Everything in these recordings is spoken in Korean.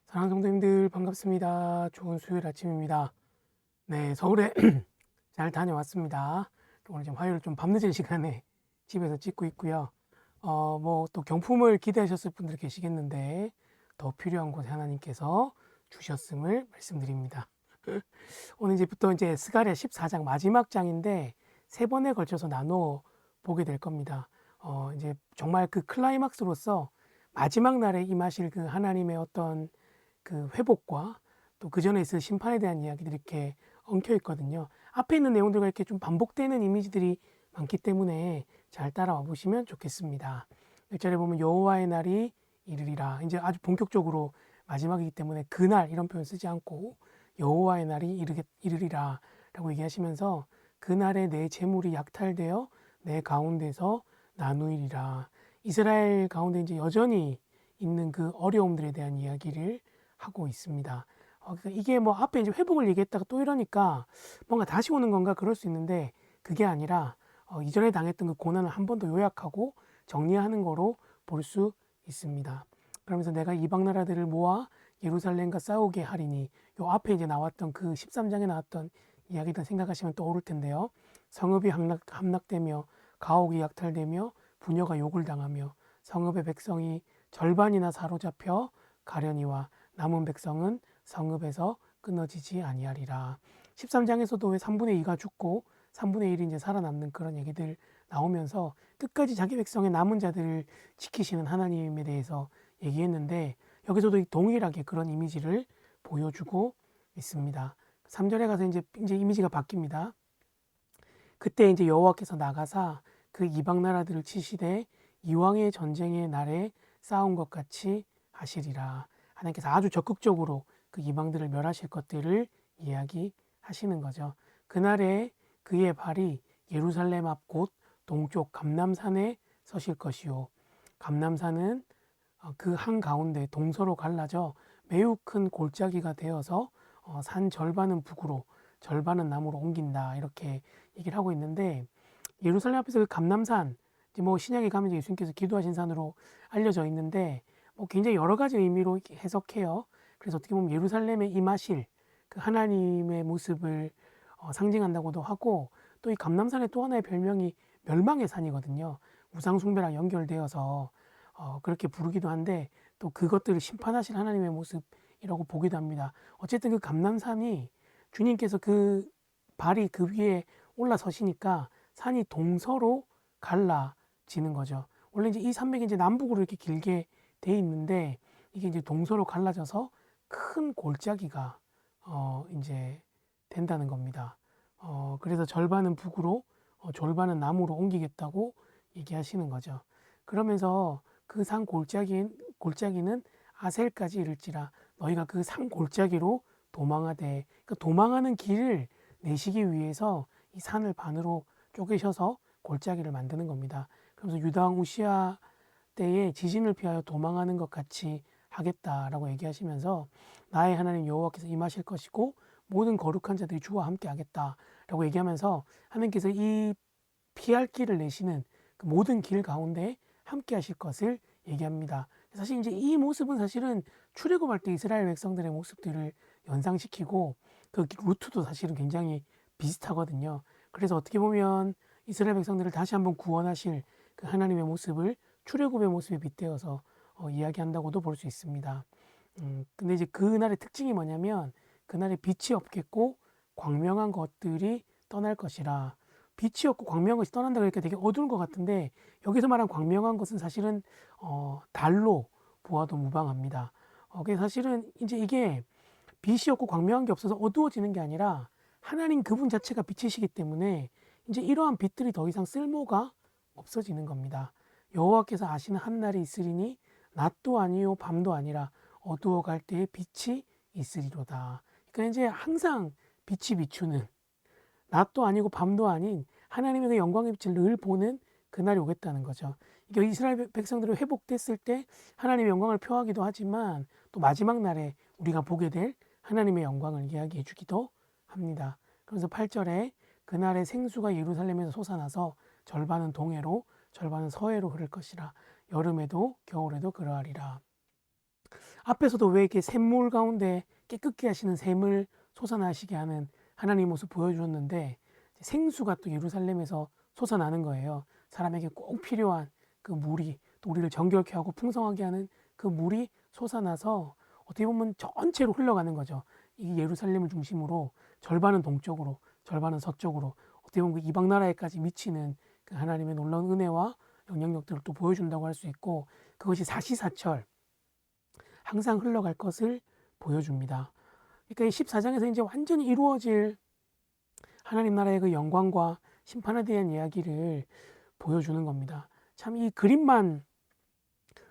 사랑하는 성도님들 반갑습니다. 좋은 수요일 아침입니다. 네, 서울에 잘 다녀왔습니다. 오늘 좀 화요일 좀 밤늦은 시간에 집에서 찍고 있고요. 뭐 또 경품을 기대하셨을 분들 계시겠는데 더 필요한 곳에 하나님께서 주셨음을 말씀드립니다. 오늘 이제부터 이제 스가랴 14장 마지막 장인데 세 번에 걸쳐서 나눠 보게 될 겁니다. 이제 정말 그 클라이막스로서 마지막 날에 임하실 그 하나님의 어떤 그 회복과 또 그 전에 있을 심판에 대한 이야기들이 이렇게 엉켜 있거든요. 앞에 있는 내용들과 이렇게 좀 반복되는 이미지들이 많기 때문에 잘 따라와 보시면 좋겠습니다. 1절에 보면 여호와의 날이 이르리라. 이제 아주 본격적으로 마지막이기 때문에 그날 이런 표현 쓰지 않고 여호와의 날이 이르리라 라고 얘기하시면서 그날에 내 재물이 약탈되어 내 가운데서 나누이리라. 이스라엘 가운데 이제 여전히 있는 그 어려움들에 대한 이야기를 하고 있습니다. 그러니까 이게 뭐 앞에 이제 회복을 얘기했다가 또 이러니까 뭔가 다시 오는 건가 그럴 수 있는데 그게 아니라 이전에 당했던 그 고난을 한 번 더 요약하고 정리하는 거로 볼 수 있습니다. 그러면서 내가 이방 나라들을 모아 예루살렘과 싸우게 하리니 요 앞에 이제 나왔던 그 13장에 나왔던 이야기들 생각하시면 떠오를 텐데요. 성읍이 함락되며 가옥이 약탈되며 부녀가 욕을 당하며 성읍의 백성이 절반이나 사로잡혀 가려니와 남은 백성은 성읍에서 끊어지지 아니하리라. 13장에서도 왜 3분의 2가 죽고 3분의 1이 이제 살아남는 그런 얘기들 나오면서 끝까지 자기 백성의 남은 자들을 지키시는 하나님에 대해서 얘기했는데 여기서도 동일하게 그런 이미지를 보여주고 있습니다. 3절에 가서 이제 이미지가 바뀝니다. 그때 이제 여호와께서 나가사 그 이방 나라들을 치시되 이왕의 전쟁의 날에 싸운 것 같이 하시리라. 하나님께서 아주 적극적으로 그 이방들을 멸하실 것들을 이야기하시는 거죠. 그날에 그의 발이 예루살렘 앞 곧 동쪽 감람산에 서실 것이요. 감람산은 그 한가운데 동서로 갈라져 매우 큰 골짜기가 되어서 산 절반은 북으로 절반은 남으로 옮긴다 이렇게 얘기를 하고 있는데 예루살렘 앞에서 그 감람산 이제 뭐 신약에 가면 이제 예수님께서 기도하신 산으로 알려져 있는데 뭐 굉장히 여러 가지 의미로 해석해요. 그래서 어떻게 보면 예루살렘에 임하실 그 하나님의 모습을 상징한다고도 하고 또 이 감람산의 또 하나의 별명이 멸망의 산이거든요. 우상 숭배랑 연결되어서 그렇게 부르기도 한데 또 그것들을 심판하실 하나님의 모습이라고 보기도 합니다. 어쨌든 그 감람산이 주님께서 그 발이 그 위에 올라서시니까 산이 동서로 갈라지는 거죠. 원래 이제 이 산맥이 이제 남북으로 이렇게 길게 돼 있는데 이게 이제 동서로 갈라져서 큰 골짜기가 이제 된다는 겁니다. 그래서 절반은 북으로 절반은 남으로 옮기겠다고 얘기하시는 거죠. 그러면서 그 산 골짜기는 아셀까지 이를지라 너희가 그 산 골짜기로 도망하되 그 도망하는 길을 내시기 위해서 이 산을 반으로 쪼개셔서 골짜기를 만드는 겁니다. 그러면서 유다 왕 우시야 때에 지진을 피하여 도망하는 것 같이 하겠다라고 얘기하시면서 나의 하나님 여호와께서 임하실 것이고 모든 거룩한 자들이 주와 함께 하겠다라고 얘기하면서 하나님께서 이 피할 길을 내시는 그 모든 길 가운데 함께 하실 것을 얘기합니다. 사실 이제 이 모습은 사실은 출애굽할 때 이스라엘 백성들의 모습들을 연상시키고 그 루트도 사실은 굉장히 비슷하거든요. 그래서 어떻게 보면 이스라엘 백성들을 다시 한번 구원하실 그 하나님의 모습을 출애굽의 모습에 빗대어서 이야기한다고도 볼 수 있습니다. 근데 이제 그날의 특징이 뭐냐면 그날에 빛이 없겠고 광명한 것들이 떠날 것이라. 빛이 없고 광명한 것이 떠난다 그러니까 되게 어두운 것 같은데 여기서 말한 광명한 것은 사실은 달로 보아도 무방합니다. 그게 사실은 이제 이게 빛이 없고 광명한 게 없어서 어두워지는 게 아니라 하나님 그분 자체가 빛이시기 때문에 이제 이러한 빛들이 더 이상 쓸모가 없어지는 겁니다. 여호와께서 아시는 한 날이 있으리니 낮도 아니요 밤도 아니라 어두워 갈 때에 빛이 있으리로다. 그러니까 이제 항상 빛이 비추는 낮도 아니고 밤도 아닌 하나님의 그 영광의 빛을 늘 보는 그날이 오겠다는 거죠. 이게 이스라엘 백성들이 회복됐을 때 하나님의 영광을 표하기도 하지만 또 마지막 날에 우리가 보게 될 하나님의 영광을 이야기해 주기도 합니다. 그래서 8절에 그날의 생수가 예루살렘에서 솟아나서 절반은 동해로 절반은 서해로 흐를 것이라 여름에도 겨울에도 그러하리라. 앞에서도 왜 이렇게 샘물 가운데 깨끗게 하시는 샘을 솟아나시게 하는 하나님 모습 보여주셨는데, 생수가 또 예루살렘에서 솟아나는 거예요. 사람에게 꼭 필요한 그 물이, 또 우리를 정결케 하고 풍성하게 하는 그 물이 솟아나서 어떻게 보면 전체로 흘러가는 거죠. 이 예루살렘을 중심으로 절반은 동쪽으로, 절반은 서쪽으로, 어떻게 보면 그 이방 나라에까지 미치는 그 하나님의 놀라운 은혜와 영향력들을 또 보여준다고 할 수 있고, 그것이 사시사철 항상 흘러갈 것을 보여줍니다. 그러니까 이 14장에서 이제 완전히 이루어질 하나님 나라의 그 영광과 심판에 대한 이야기를 보여주는 겁니다. 참 이 그림만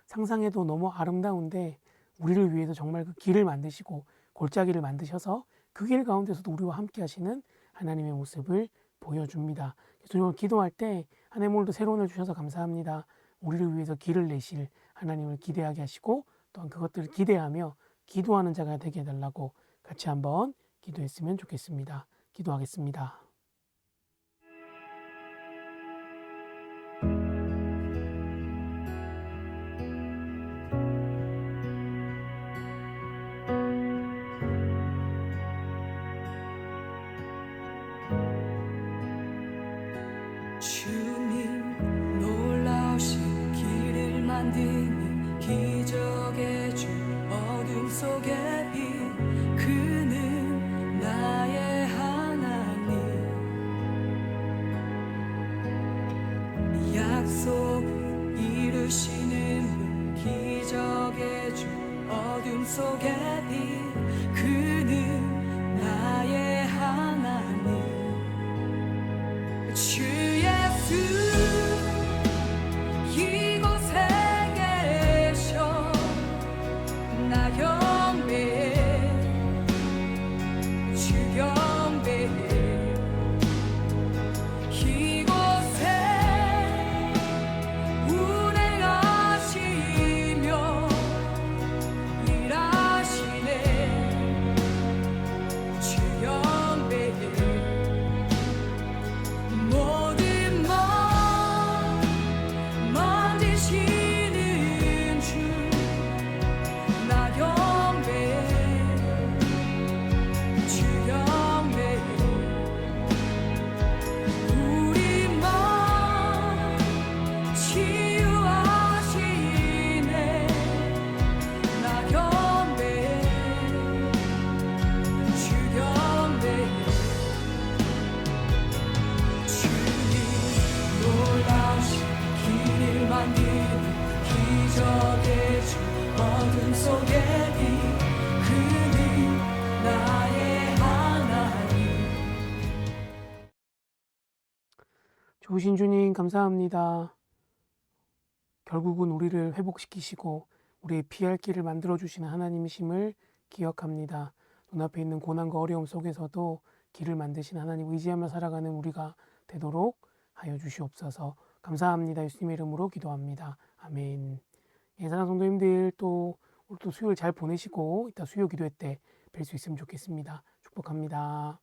상상해도 너무 아름다운데, 우리를 위해서 정말 그 길을 만드시고 골짜기를 만드셔서 그 길 가운데서도 우리와 함께 하시는 하나님의 모습을 보여줍니다. 그래서 오늘 기도할 때 하나님 오늘도 새로운 날 주셔서 감사합니다. 우리를 위해서 길을 내실 하나님을 기대하게 하시고, 또한 그것들을 기대하며 기도하는 자가 되게 해달라고 같이 한번 기도했으면 좋겠습니다. 기도하겠습니다. 주님 놀라우신 길을 만드는 기적의 주 어둠 속의 빛 그는 나의 하나님 약속을 이루시는 분 기적의 주 어둠 속의 빛 그는 나의 하나님 주 예수 이곳에 계셔 나 경배해 주 경배해 이곳에 운행하시며 일하시네 주 경배해 모든 맘 만지시는 주 나 경배해 주 경배해 우리 맘 치유하시네 나 경배해 주 경배해 주님 놀라우신 길을 만드는 기적의 주 어둠 속의 빛 그는 나의 하나님 좋으신 주님 감사합니다. 결국은 우리를 회복시키시고 우리의 피할 길을 만들어주시는 하나님이심을 기억합니다. 눈앞에 있는 고난과 어려움 속에서도 길을 만드신 하나님 의지하며 살아가는 우리가 되도록 하여 주시옵소서. 감사합니다. 예수님의 이름으로 기도합니다. 아멘. 사랑하는 성도님들, 또 오늘 또 수요일 잘 보내시고 이따 수요 기도회 때 뵐 수 있으면 좋겠습니다. 축복합니다.